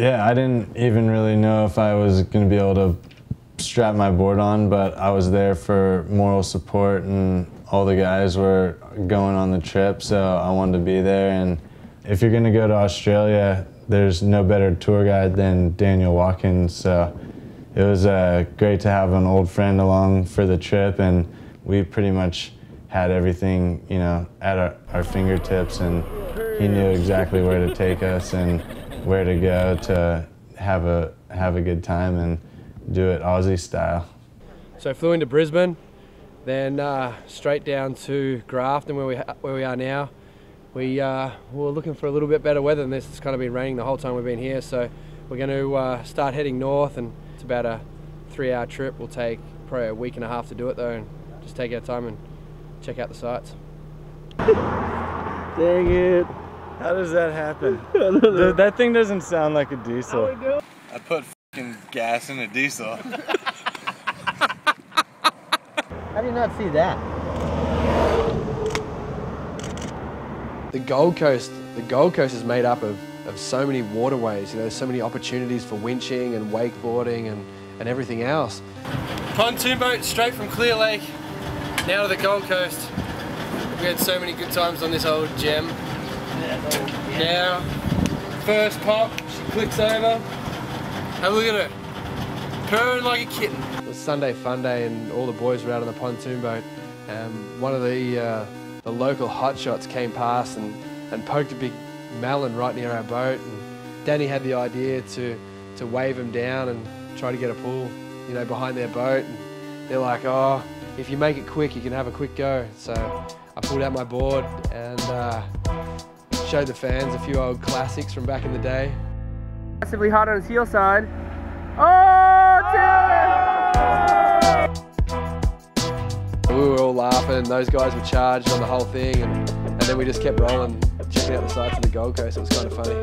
Yeah, I didn't even really know if I was going to be able to strap my board on, but I was there for moral support, and all the guys were going on the trip, so I wanted to be there. And if you're going to go to Australia, there's no better tour guide than Daniel Watkins, so it was great to have an old friend along for the trip, and we pretty much had everything, you know, at our fingertips, and he knew exactly where to take us and where to go to have a good time and do it Aussie style. So flew into Brisbane, then straight down to Grafton where we are now. We were looking for a little bit better weather than this. It's kind of been raining the whole time we've been here, so we're going to start heading north, and it's about a 3-hour trip. We'll take probably a week and a half to do it though, and just take our time and check out the sights. Dang it. How does that happen? That thing doesn't sound like a diesel. I put f***ing gas in a diesel. How do you not see that? The Gold Coast is made up of so many waterways. You know, there's so many opportunities for winching and wakeboarding and everything else. Pontoon boat straight from Clear Lake, now to the Gold Coast. We had so many good times on this old gem. Now, first pop, she clicks over. Have a look at her, purring like a kitten. It was Sunday fun day, and all the boys were out on the pontoon boat. One of the local hotshots came past and poked a big melon right near our boat, and Danny had the idea to wave him down and try to get a pull, you know, behind their boat. And they're like, oh, if you make it quick, you can have a quick go. So I pulled out my board and showed the fans a few old classics from back in the day. Massively hot on his heel side. We were all laughing, those guys were charged on the whole thing, and then we just kept rolling, checking out the sights of the Gold Coast. It was kind of funny.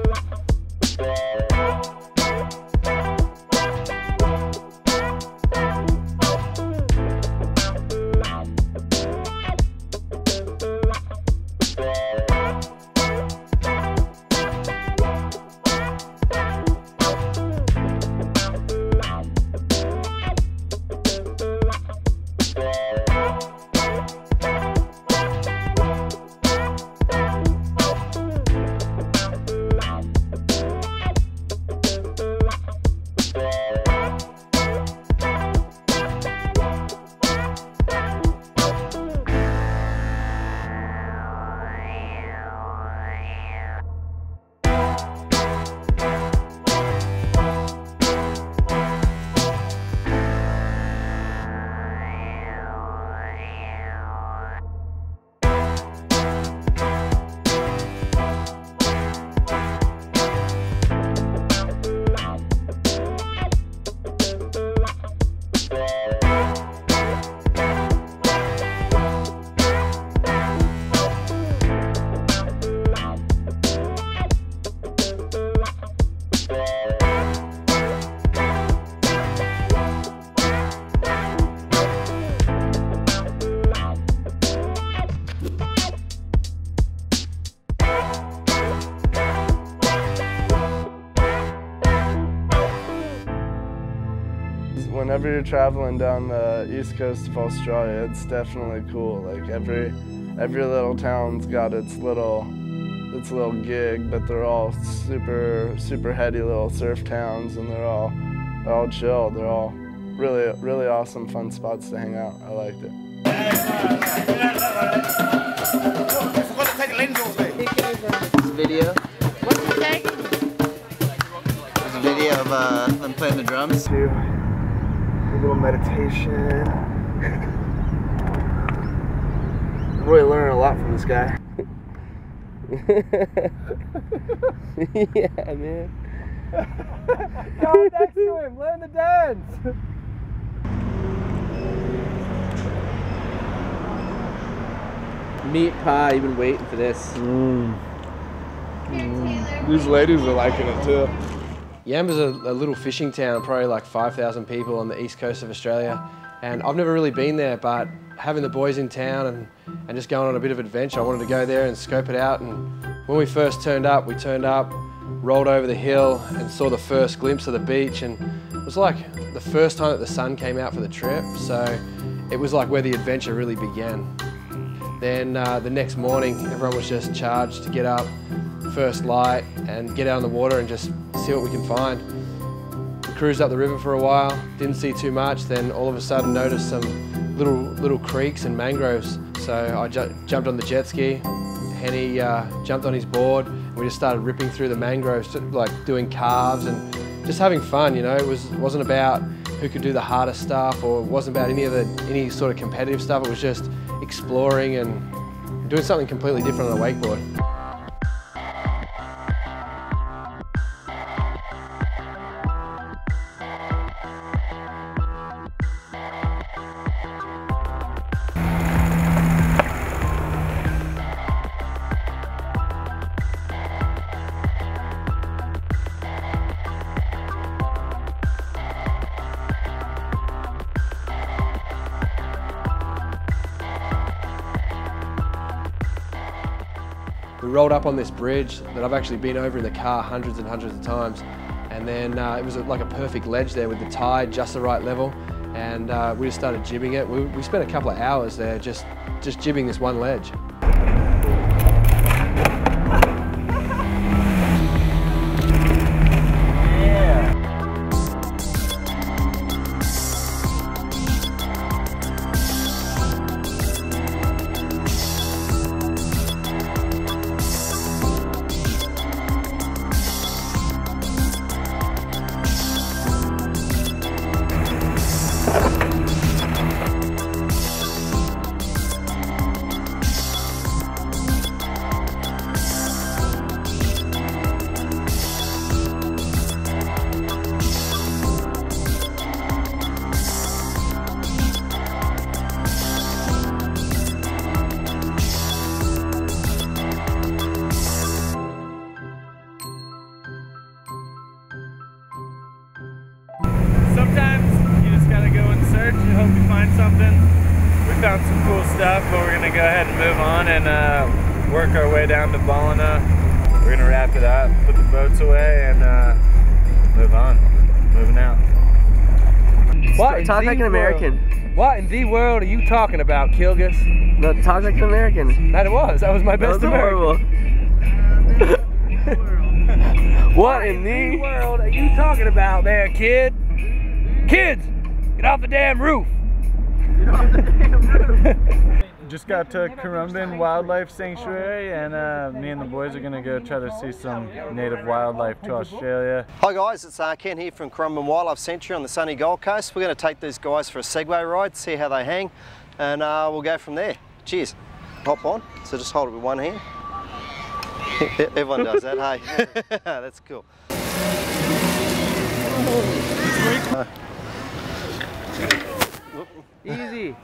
Whenever you're traveling down the east coast of Australia, it's definitely cool. Like every little town's got its little gig, but they're all super heady little surf towns, and they're all chill. They're all really awesome, fun spots to hang out. I liked it. This video. What did you say? There's a video of them playing the drums. A little meditation. I'm really learning a lot from this guy. Yeah, man. Go next to him, learn the dance. Meat pie, you've been waiting for this. These ladies are liking it too. Yamba's a little fishing town, probably like 5,000 people on the east coast of Australia. And I've never really been there, but having the boys in town and just going on a bit of adventure, I wanted to go there and scope it out. And when we first turned up, rolled over the hill and saw the first glimpse of the beach, and it was like the first time that the sun came out for the trip, so it was like where the adventure really began. Then the next morning, everyone was just charged to get up, first light, and get out on the water and just see what we can find. We cruised up the river for a while, didn't see too much, then all of a sudden noticed some little creeks and mangroves. So I jumped on the jet ski, Henny jumped on his board, and we just started ripping through the mangroves, like doing carves and just having fun, you know. It wasn't about who could do the hardest stuff, or it wasn't about any sort of competitive stuff. It was just exploring and doing something completely different on a wakeboard. We rolled up on this bridge that I've actually been over in the car hundreds and hundreds of times, and then it was like a perfect ledge there with the tide just the right level, and we just started jibbing it. We spent a couple of hours there just jibbing this one ledge. Sometimes you just gotta go and search and hope you find something. We found some cool stuff, but we're gonna go ahead and move on and work our way down to Bonifay. We're gonna wrap it up, put the boats away, and move on. Moving out. What? Talk like an American. What in the world are you talking about, Kilgus? No, talk like an American. That was my best American. What in the world are you talking about there, kid? Kids, get off the damn roof. Get off the damn roof. Just got to Currumbin Wildlife Sanctuary, and me and the boys are gonna go try to see some native wildlife to Australia. Hi guys, it's Ken here from Currumbin Wildlife Sanctuary on the sunny Gold Coast. We're going to take these guys for a Segway ride, see how they hang, and we'll go from there. Cheers. Hop on, so just hold it with one hand. Everyone does that, hey? That's cool. Easy.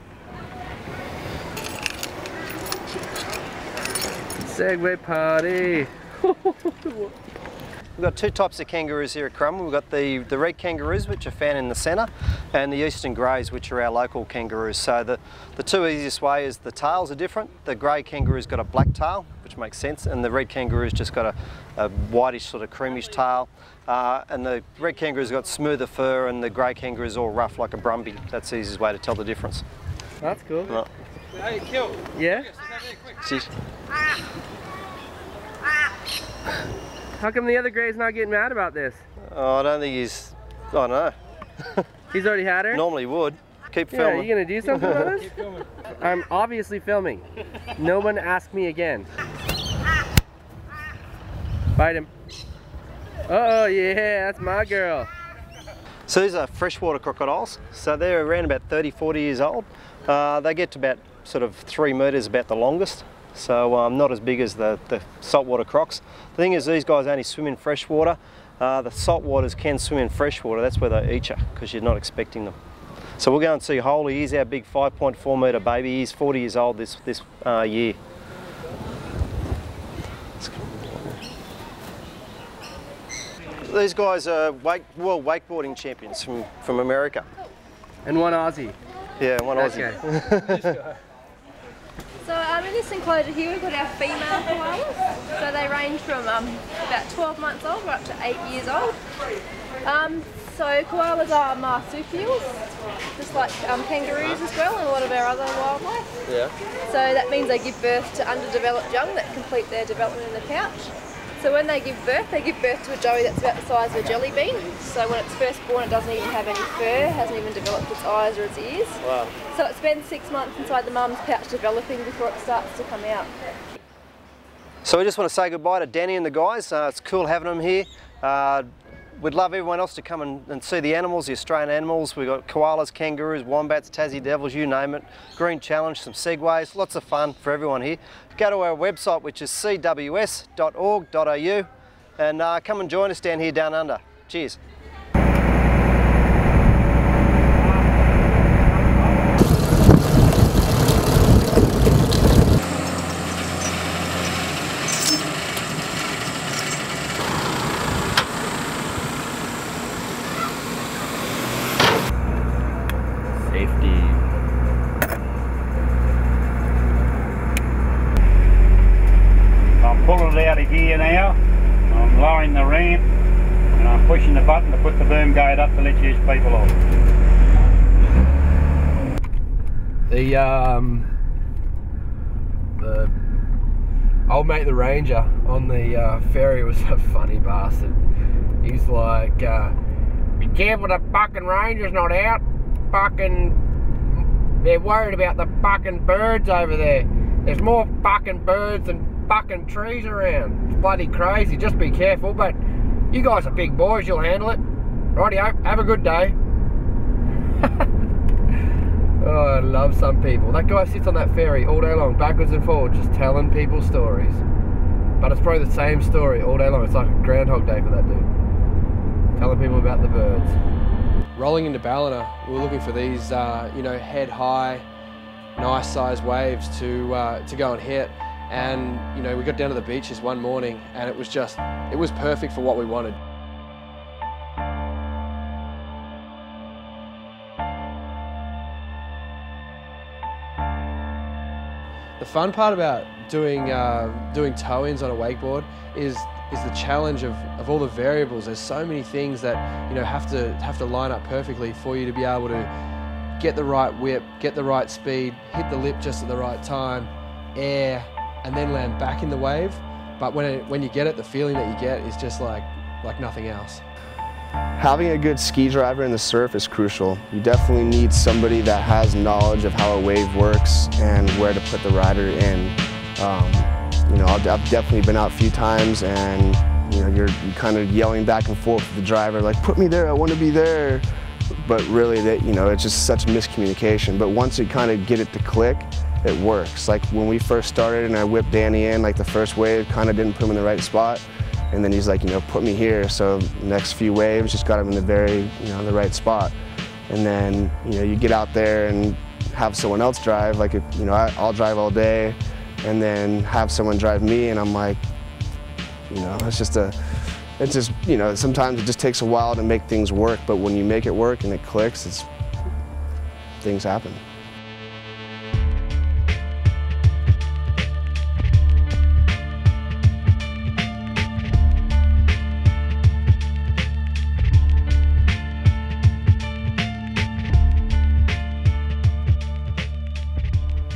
Segway party. We've got two types of kangaroos here at Currumbin. We've got the red kangaroos, which are found in the centre, and the eastern greys, which are our local kangaroos. So the two easiest way is the tails are different. The grey kangaroo's got a black tail, which makes sense, and the red kangaroo's just got a whitish sort of creamish tail. And the red kangaroo's got smoother fur, and the grey kangaroo's all rough like a brumby. That's the easiest way to tell the difference. That's cool. Right. Hey, Kill. Yeah? Cheers. How come the other grey's not getting mad about this? Oh, I don't think he's, I don't know. He's already had her? Normally would. Keep Yeah, filming. are you gonna do something about this? I'm obviously filming. No one asked me again. Bite him. Oh yeah, that's my girl. So these are freshwater crocodiles. So they're around about 30, 40 years old. They get to about sort of 3 metres, about the longest. So not as big as the saltwater crocs. The thing is, these guys only swim in freshwater. The saltwaters can swim in freshwater. That's where they eat you, because you're not expecting them. So we'll go and see Holy. He's our big 5.4 metre baby. He's 40 years old this year. These guys are world wakeboarding champions from America. And one Aussie. Yeah, one Aussie. Okay. So in this enclosure here we've got our female koalas. So they range from about 12 months old right up to 8 years old. So koalas are marsupials, just like kangaroos as well and a lot of our other wildlife. Yeah. So that means they give birth to underdeveloped young that complete their development in the pouch. So when they give birth to a joey that's about the size of a jelly bean. So when it's first born it doesn't even have any fur, hasn't even developed its eyes or its ears. Wow. So it spends 6 months inside the mum's pouch developing before it starts to come out. So we just want to say goodbye to Danny and the guys. It's cool having them here. We'd love everyone else to come and see the animals, the Australian animals. We've got koalas, kangaroos, wombats, Tassie devils, you name it. Green challenge, some segways, lots of fun for everyone here. Go to our website, which is cws.org.au, and come and join us down here down under. Cheers. Pulling it out of gear now. I'm lowering the ramp and I'm pushing the button to put the boom gate up to let these people off. The old mate the ranger on the ferry was a funny bastard. He's like, be careful the fucking ranger's not out. Fucking, they're worried about the fucking birds over there. There's more fucking birds than fucking trees around. It's bloody crazy. Just be careful, but you guys are big boys, you'll handle it. Rightio, have a good day. Oh, I love some people. That guy sits on that ferry all day long, backwards and forwards, just telling people stories. But it's probably the same story all day long. It's like a Groundhog Day for that dude. Telling people about the birds. Rolling into Ballina, we were looking for these, you know, head high, nice sized waves to go and hit. And, you know, we got down to the beach this one morning and it was perfect for what we wanted. The fun part about doing tow-ins on a wakeboard is the challenge of all the variables. There's so many things that, you know, have to line up perfectly for you to be able to get the right whip, get the right speed, hit the lip just at the right time, air, and then land back in the wave. But when you get it, the feeling that you get is just like nothing else. Having a good ski driver in the surf is crucial. You definitely need somebody that has knowledge of how a wave works and where to put the rider in. You know, I've definitely been out a few times and, you know, you're kind of yelling back and forth with the driver, like, put me there, I want to be there. But really, you know, it's just such miscommunication. But once you kind of get it to click, it works. Like when we first started and I whipped Danny in, like the first wave kind of didn't put him in the right spot. And then he's like, you know, put me here. So next few waves just got him in the the right spot. And then, you know, you get out there and have someone else drive. Like, you know, I'll drive all day and then have someone drive me and I'm like, you know, it's just, you know, sometimes it just takes a while to make things work. But when you make it work and it clicks, things happen.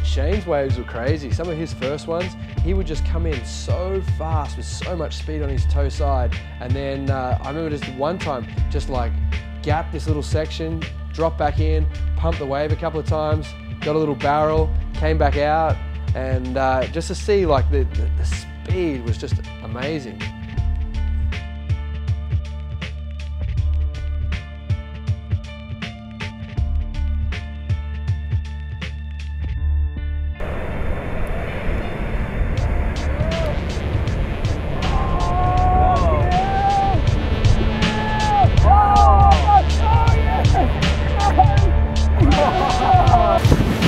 Shane's waves were crazy. Some of his first ones, he would just come in so fast with so much speed on his toe side. And then I remember just one time, just like gap this little section, drop back in, pump the wave a couple of times, got a little barrel, came back out, and just to see like the speed was just amazing.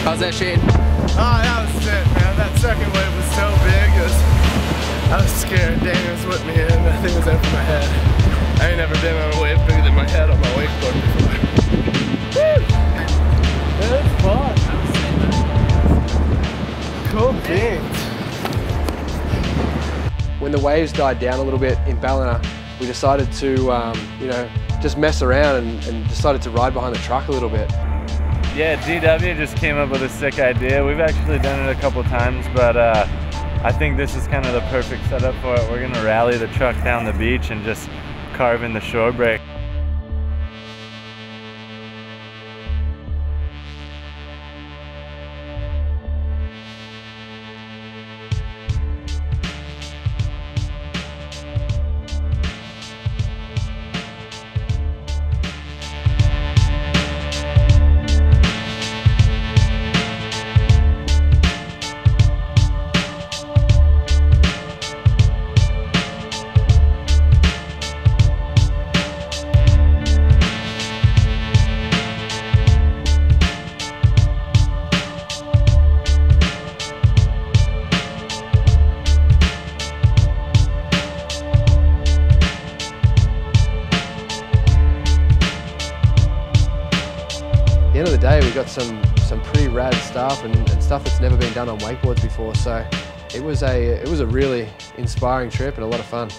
How's that, Shane? Oh, that was sick, man. That second wave was so big. I was scared. Danny was with me and that thing was over my head. I ain't never been on a wave bigger than my head on my wakeboard before. Woo! That was fun. Cool. kicked. When the waves died down a little bit in Ballina, we decided to, you know, just mess around and decided to ride behind the truck a little bit. Yeah, DW just came up with a sick idea. We've actually done it a couple times, but I think this is kind of the perfect setup for it. We're gonna rally the truck down the beach and just carve in the shore break. At the end of the day, we got some pretty rad stuff and stuff that's never been done on wakeboards before. So it was a really inspiring trip and a lot of fun.